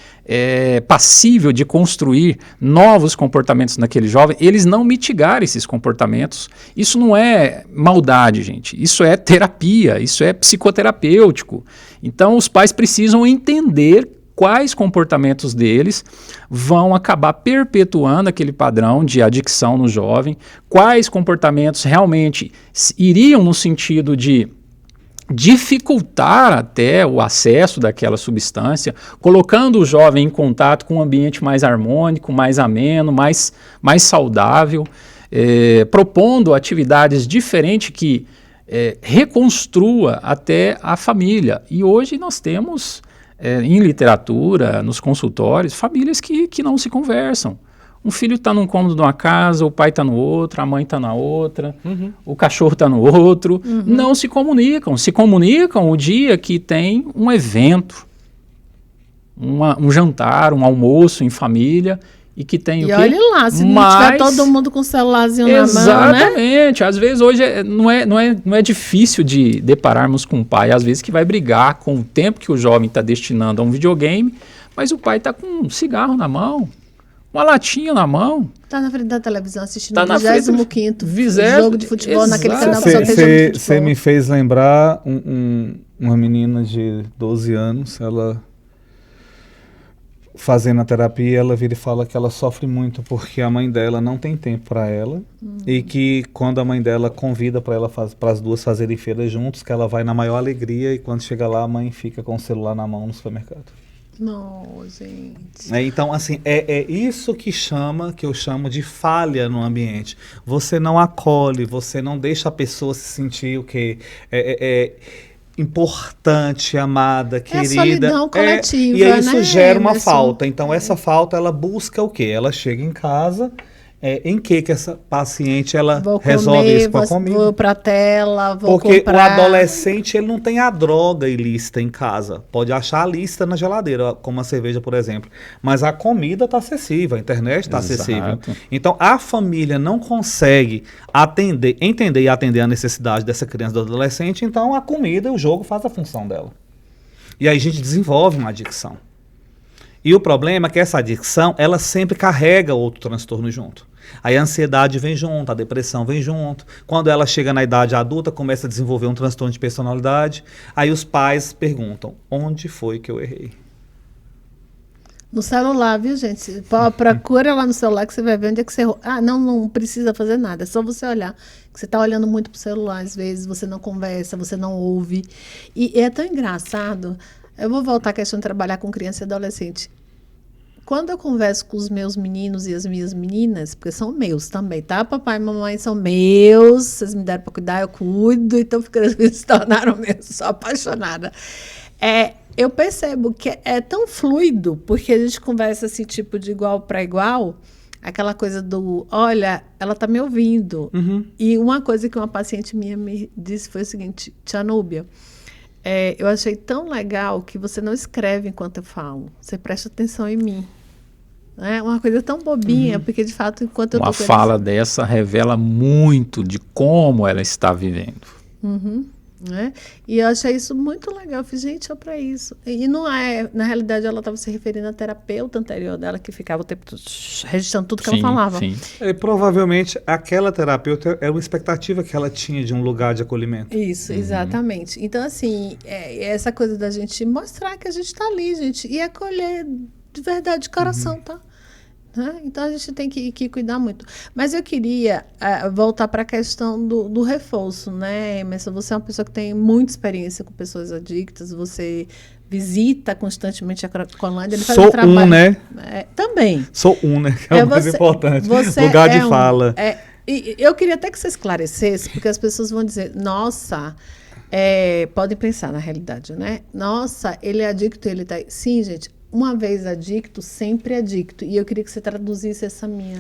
passível de construir novos comportamentos naquele jovem, eles não mitigar esses comportamentos. Isso não é maldade, gente. Isso é terapia, isso é psicoterapêutico. Então os pais precisam entender quais comportamentos deles vão acabar perpetuando aquele padrão de adicção no jovem, quais comportamentos realmente iriam no sentido de dificultar até o acesso daquela substância, colocando o jovem em contato com um ambiente mais harmônico, mais ameno, mais saudável, propondo atividades diferentes que reconstrua até a família. E hoje nós temos... em literatura, nos consultórios, famílias que não se conversam. Um filho está num cômodo de uma casa, o pai está no outro, a mãe está na outra, o cachorro está no outro. Não se comunicam. Se comunicam o dia que tem um evento, um jantar, um almoço em família, e que tem o quê? E olha lá, se não tiver todo mundo com o celularzinho na mão, né? Exatamente. Às vezes hoje não é difícil de depararmos com um pai, às vezes que vai brigar com o tempo que o jovem está destinando a um videogame, mas o pai está com um cigarro na mão, uma latinha na mão. Está na frente da televisão assistindo o 25º jogo de futebol naquele canal que só tem jogo de futebol. Você me fez lembrar uma menina de 12 anos, ela... fazendo a terapia, ela vira e fala que ela sofre muito porque a mãe dela não tem tempo para ela e que quando a mãe dela convida para as duas fazerem feira juntos, que ela vai na maior alegria e quando chega lá a mãe fica com o celular na mão no supermercado. Não, gente. Então, assim, é isso que eu chamo de falha no ambiente. Você não acolhe, você não deixa a pessoa se sentir o quê? Importante, amada, querida. É a solidão coletiva, e isso, né, gera uma Emerson? falta. Então, essa falta, ela busca o quê? Ela chega em casa, em que essa paciente, ela resolve isso com a comida? Vou pra tela, vou Porque comprar. o adolescente, ele não tem a droga ilícita em casa. Pode achar a lista na geladeira, como a cerveja, por exemplo. Mas a comida está acessível, a internet está acessível. Então, a família não consegue entender e atender a necessidade dessa criança, do adolescente. Então, a comida e o jogo faz a função dela. E aí a gente desenvolve uma adicção. E o problema é que essa adicção, ela sempre carrega outro transtorno junto. Aí a ansiedade vem junto, a depressão vem junto. Quando ela chega na idade adulta, começa a desenvolver um transtorno de personalidade. Aí os pais perguntam, onde foi que eu errei? No celular, viu, gente? Procura lá no celular que você vai ver onde é que você errou. Não precisa fazer nada, é só você olhar. Você está olhando muito pro celular, às vezes, você não conversa, você não ouve. E é tão engraçado. Eu vou voltar à questão de trabalhar com criança e adolescente. quando eu converso com os meus meninos e as minhas meninas, porque são meus também, tá? Papai e mamãe são meus, vocês me deram para cuidar, eu cuido, então eles se tornaram meus, sou apaixonada. Eu percebo que é tão fluido, porque a gente conversa assim, tipo, de igual para igual, aquela coisa do, olha, ela tá me ouvindo. Uhum. E uma coisa que uma paciente minha me disse foi o seguinte, Tia Núbia, eu achei tão legal que você não escreve enquanto eu falo, você presta atenção em mim. É uma coisa tão bobinha, porque de fato, enquanto eu tô Uma fala dessa revela muito de como ela está vivendo. Uhum. Né? E eu achei isso muito legal. Eu fiz, gente, olha para isso. E não é, na realidade, ela estava se referindo à terapeuta anterior dela, que ficava o tempo todo registrando tudo que ela falava. Sim. E provavelmente aquela terapeuta era uma expectativa que ela tinha de um lugar de acolhimento. Isso, exatamente. Então, assim, essa coisa da gente mostrar que a gente está ali, gente, e acolher de verdade, de coração, tá? Né? Então a gente tem que cuidar muito. Mas eu queria voltar para a questão do reforço, né, Emerson? Você é uma pessoa que tem muita experiência com pessoas adictas, você visita constantemente a Cracolândia. Ele faz um trabalho, né? Também. Sou né? Que é o mais importante. Lugar de fala. E eu queria até que você esclarecesse, porque as pessoas vão dizer, nossa, podem pensar na realidade, né? Nossa, ele é adicto, ele tá... Sim, gente. Uma vez adicto, sempre adicto. E eu queria que você traduzisse essa minha...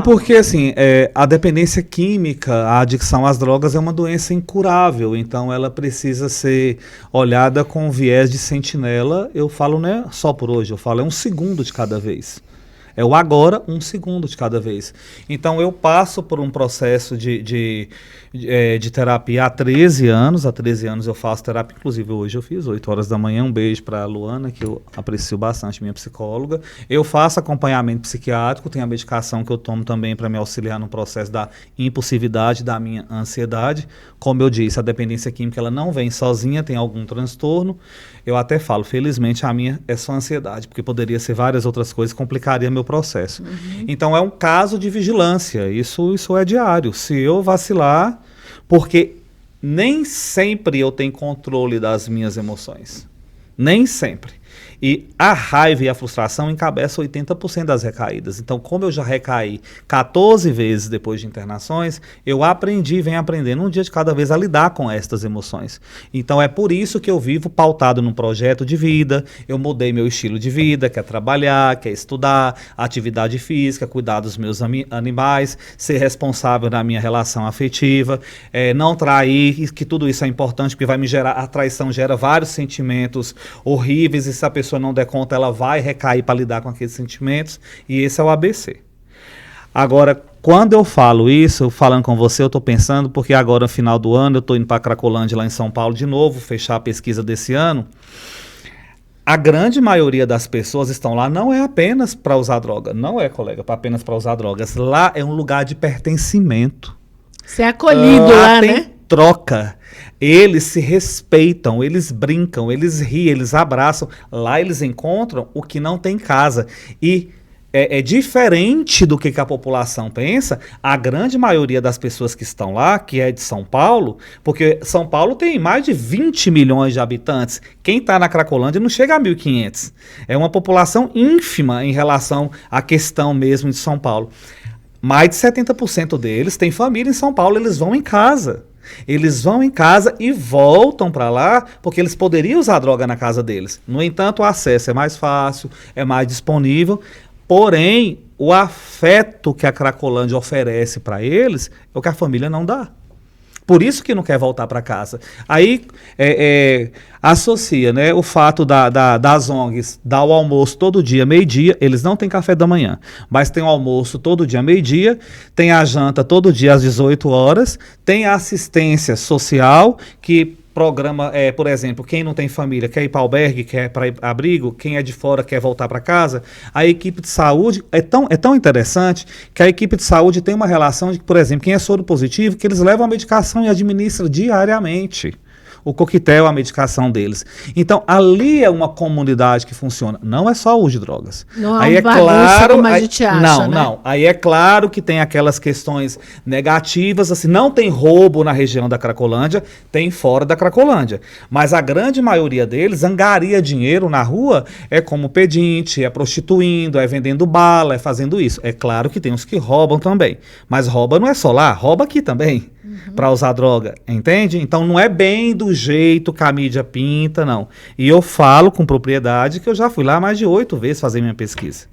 Porque assim, a dependência química, a adicção às drogas é uma doença incurável, então ela precisa ser olhada com viés de sentinela. Eu falo, não é só por hoje, eu falo, é 1 segundo de cada vez. É o agora, 1 segundo de cada vez. Então eu passo por um processo de terapia há 13 anos. Há 13 anos eu faço terapia, inclusive hoje eu fiz, 8 horas da manhã. Um beijo para a Luana, que eu aprecio bastante, minha psicóloga. Eu faço acompanhamento psiquiátrico, tenho a medicação que eu tomo também para me auxiliar no processo da impulsividade, da minha ansiedade. Como eu disse, a dependência química ela não vem sozinha, tem algum transtorno. Eu até falo, felizmente a minha é só ansiedade, porque poderia ser várias outras coisas, complicaria meu processo. Então é um caso de vigilância, isso é diário. Se eu vacilar, porque nem sempre eu tenho controle das minhas emoções, nem sempre. E a raiva e a frustração encabeçam 80% das recaídas. Então, como eu já recaí 14 vezes depois de internações, eu aprendi e venho aprendendo um dia de cada vez a lidar com estas emoções. Então, é por isso que eu vivo pautado num projeto de vida. Eu mudei meu estilo de vida, que é trabalhar, que é estudar, atividade física, cuidar dos meus animais, ser responsável na minha relação afetiva, não trair, que tudo isso é importante, porque vai me gerar, a traição gera vários sentimentos horríveis, e se a pessoa não der conta, ela vai recair para lidar com aqueles sentimentos, e esse é o ABC. Agora, quando eu falo isso, falando com você, eu estou pensando, porque agora no final do ano, eu estou indo para a Cracolândia lá em São Paulo de novo, fechar a pesquisa desse ano. A grande maioria das pessoas estão lá não é apenas para usar droga, não é, colega, apenas para usar drogas. Lá é um lugar de pertencimento. Você é acolhido lá, tem né? Troca. Eles se respeitam, eles brincam, eles riem, eles abraçam. Lá eles encontram o que não tem em casa. E é diferente do que a população pensa. A grande maioria das pessoas que estão lá, que é de São Paulo, porque São Paulo tem mais de 20 milhões de habitantes. Quem está na Cracolândia não chega a 1.500. É uma população ínfima em relação à questão mesmo de São Paulo. Mais de 70% deles têm família em São Paulo, eles vão em casa. Eles vão em casa e voltam para lá porque eles poderiam usar droga na casa deles. No entanto, o acesso é mais fácil, é mais disponível. Porém, o afeto que a Cracolândia oferece para eles é o que a família não dá. Por isso que não quer voltar para casa. Aí associa, né, o fato das ONGs dar o almoço todo dia, meio-dia. Eles não têm café da manhã, mas tem o almoço todo dia, meio-dia. Tem a janta todo dia às 18 horas. Tem a assistência social que programa, por exemplo, quem não tem família quer ir para albergue, quer ir para abrigo, quem é de fora quer voltar para casa. A equipe de saúde é tão interessante que a equipe de saúde tem uma relação de que, por exemplo, quem é soro positivo, que eles levam a medicação e administram diariamente. o coquetel, a medicação deles. Então, ali é uma comunidade que funciona. Não é só uso de drogas. Não aí é claro, como a aí, gente acha, não, né? não. Aí é claro que tem aquelas questões negativas, assim, não tem roubo na região da Cracolândia, tem fora da Cracolândia. Mas a grande maioria deles angaria dinheiro na rua, é como pedinte, é prostituindo, é vendendo bala, é fazendo isso. É claro que tem uns que roubam também. Mas rouba não é só lá, rouba aqui também. Para usar droga, entende? Então não é bem do jeito que a mídia pinta, não. E eu falo com propriedade que eu já fui lá mais de 8 vezes fazer minha pesquisa.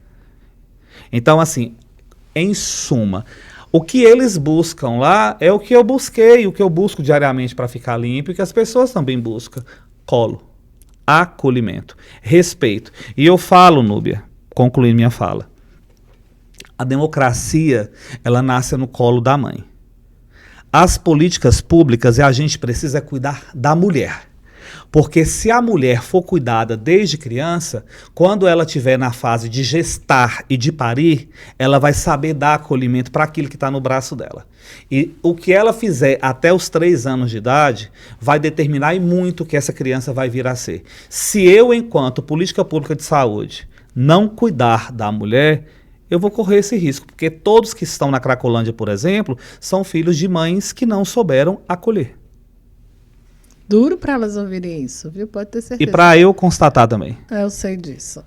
Então, assim, em suma, o que eles buscam lá é o que eu busquei, o que eu busco diariamente para ficar limpo e que as pessoas também buscam. Colo, acolhimento, respeito. E eu falo, Núbia, concluindo minha fala, a democracia, ela nasce no colo da mãe. As políticas públicas, a gente precisa cuidar da mulher. Porque se a mulher for cuidada desde criança, quando ela estiver na fase de gestar e de parir, ela vai saber dar acolhimento para aquilo que está no braço dela. E o que ela fizer até os 3 anos de idade vai determinar e muito o que essa criança vai vir a ser. Se eu, enquanto política pública de saúde, não cuidar da mulher, eu vou correr esse risco, porque todos que estão na Cracolândia, por exemplo, são filhos de mães que não souberam acolher. Duro para elas ouvirem isso, viu? Pode ter certeza. E para eu constatar também. Eu sei disso.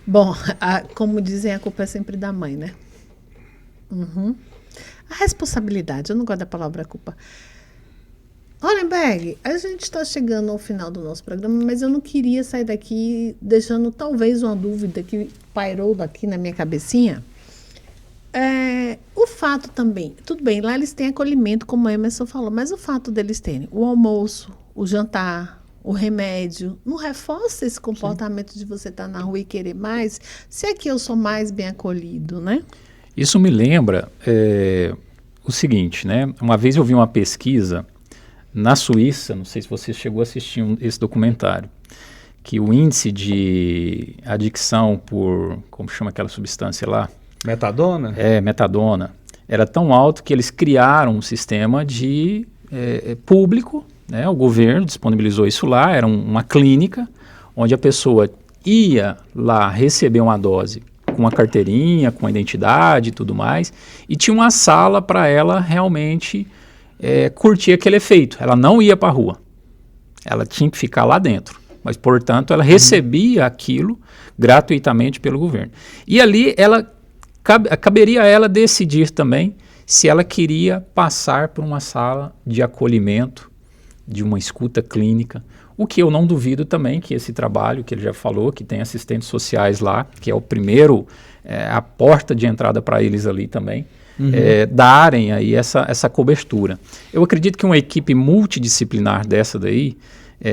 Bom, como dizem, a culpa é sempre da mãe, né? Uhum. A responsabilidade, eu não gosto da palavra culpa. Hollenberg, a gente está chegando ao final do nosso programa, mas eu não queria sair daqui deixando talvez uma dúvida que pairou daqui na minha cabecinha. O fato também, tudo bem, lá eles têm acolhimento, como a Emerson falou, mas o fato deles terem o almoço, o jantar, o remédio, não reforça esse comportamento de você estar na rua e querer mais, se aqui eu sou mais bem acolhido, né? Isso me lembra o seguinte, né? Uma vez eu vi uma pesquisa na Suíça, não sei se você chegou a assistir esse documentário, que o índice de adicção por, como chama aquela substância lá? Metadona? Metadona. Era tão alto que eles criaram um sistema de público, né? O governo disponibilizou isso lá, era uma clínica, onde a pessoa ia lá receber uma dose com uma carteirinha, com a identidade e tudo mais, e tinha uma sala para ela realmente curtir aquele efeito. Ela não ia para a rua. Ela tinha que ficar lá dentro. Mas, portanto, ela recebia aquilo gratuitamente pelo governo. E ali caberia a ela decidir também se ela queria passar por uma sala de acolhimento, de uma escuta clínica, o que eu não duvido também que esse trabalho, que ele já falou, que tem assistentes sociais lá, que é o primeiro, a porta de entrada para eles ali também, darem aí essa cobertura. Eu acredito que uma equipe multidisciplinar dessa daí,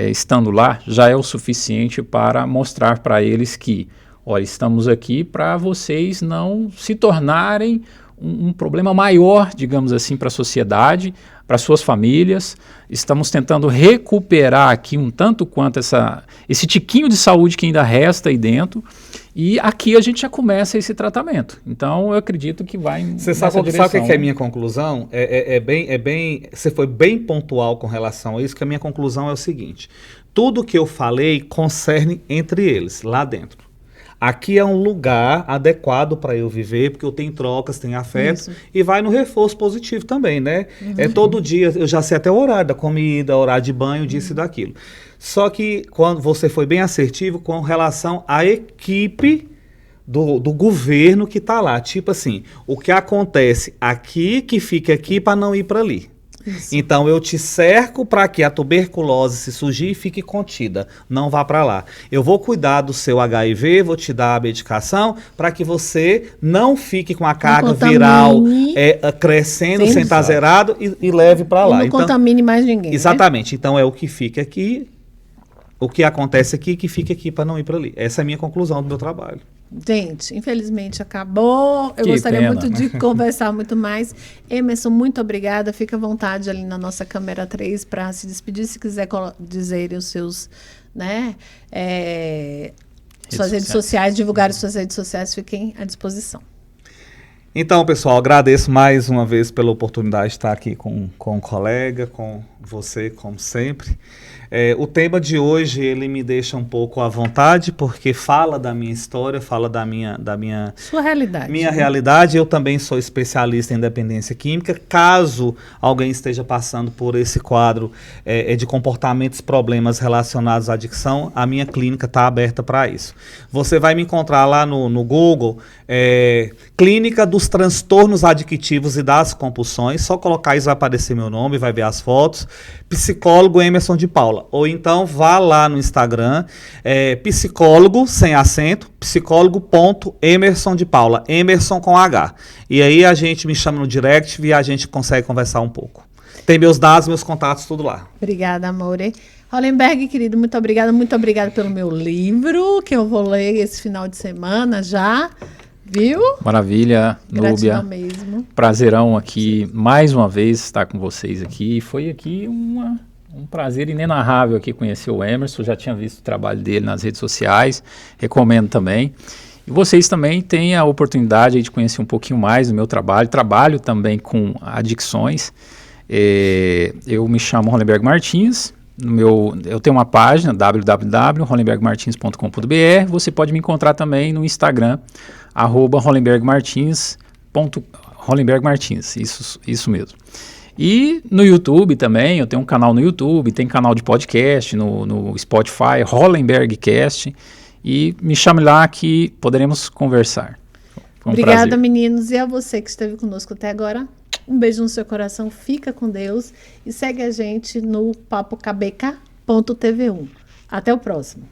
estando lá, já é o suficiente para mostrar para eles que, olha, estamos aqui para vocês não se tornarem um problema maior, digamos assim, para a sociedade, para suas famílias. Estamos tentando recuperar aqui um tanto quanto esse tiquinho de saúde que ainda resta aí dentro, e aqui a gente já começa esse tratamento. Então, eu acredito que vai Você sabe o que é a minha conclusão? Você foi bem pontual com relação a isso, que a minha conclusão é o seguinte: tudo que eu falei concerne entre eles, lá dentro. Aqui é um lugar adequado para eu viver, porque eu tenho trocas, tenho afeto, e vai no reforço positivo também, né? Todo dia, eu já sei até o horário da comida, horário de banho, disso e daquilo. Só que quando você foi bem assertivo com relação à equipe do governo que está lá. Tipo assim, o que acontece aqui, que fica aqui para não ir para ali. Isso. Então eu te cerco para que a tuberculose se surgir e fique contida, não vá para lá. Eu vou cuidar do seu HIV, vou te dar a medicação para que você não fique com a carga viral crescendo, sem estar zerado e leve para lá. Não contamine mais ninguém. Exatamente. Né? Então é o que fica aqui, o que acontece aqui, que fica aqui para não ir para ali. Essa é a minha conclusão do meu trabalho. Gente, infelizmente acabou. Eu gostaria muito de conversar muito mais. Emerson, muito obrigada. Fica à vontade ali na nossa câmera 3 para se despedir. Se quiser dizer os seus, né, suas redes sociais, divulgar suas redes sociais, fiquem à disposição. Então, pessoal, agradeço mais uma vez pela oportunidade de estar aqui com o colega, com você, como sempre. O tema de hoje, ele me deixa um pouco à vontade, porque fala da minha história, fala da minha Sua realidade. Minha realidade. Eu também sou especialista em dependência química. Caso alguém esteja passando por esse quadro de comportamentos, problemas relacionados à adicção, a minha clínica está aberta para isso. Você vai me encontrar lá no Google, Clínica dos Transtornos Adictivos e das Compulsões. Só colocar isso, vai aparecer meu nome, vai ver as fotos. Psicólogo Emerson de Paula. Ou então vá lá no Instagram, psicólogo, sem acento, psicólogo.emerson de Paula, Emerson com H. E aí a gente me chama no direct e a gente consegue conversar um pouco. Tem meus dados, meus contatos, tudo lá. Obrigada, Amore. Hollenberg, querido, muito obrigada pelo meu livro, que eu vou ler esse final de semana já. Viu? Maravilha, Gratidão Núbia. mesmo. Prazerão aqui, mais uma vez, estar com vocês aqui. Foi aqui um prazer inenarrável aqui conhecer o Emerson. Já tinha visto o trabalho dele nas redes sociais, recomendo também. E vocês também têm a oportunidade de conhecer um pouquinho mais do meu trabalho. Trabalho também com adicções. Eu me chamo Hollenberg Martins. Eu tenho uma página, www.hollenbergmartins.com.br. Você pode me encontrar também no Instagram, @HollenbergMartins, isso mesmo. E no YouTube também, eu tenho um canal no YouTube, tem canal de podcast no Spotify, Hollenbergcast, e me chame lá que poderemos conversar. Obrigada, prazer. meninos, e a você que esteve conosco até agora. Um beijo no seu coração, fica com Deus e segue a gente no papokbk.tv1. Até o próximo.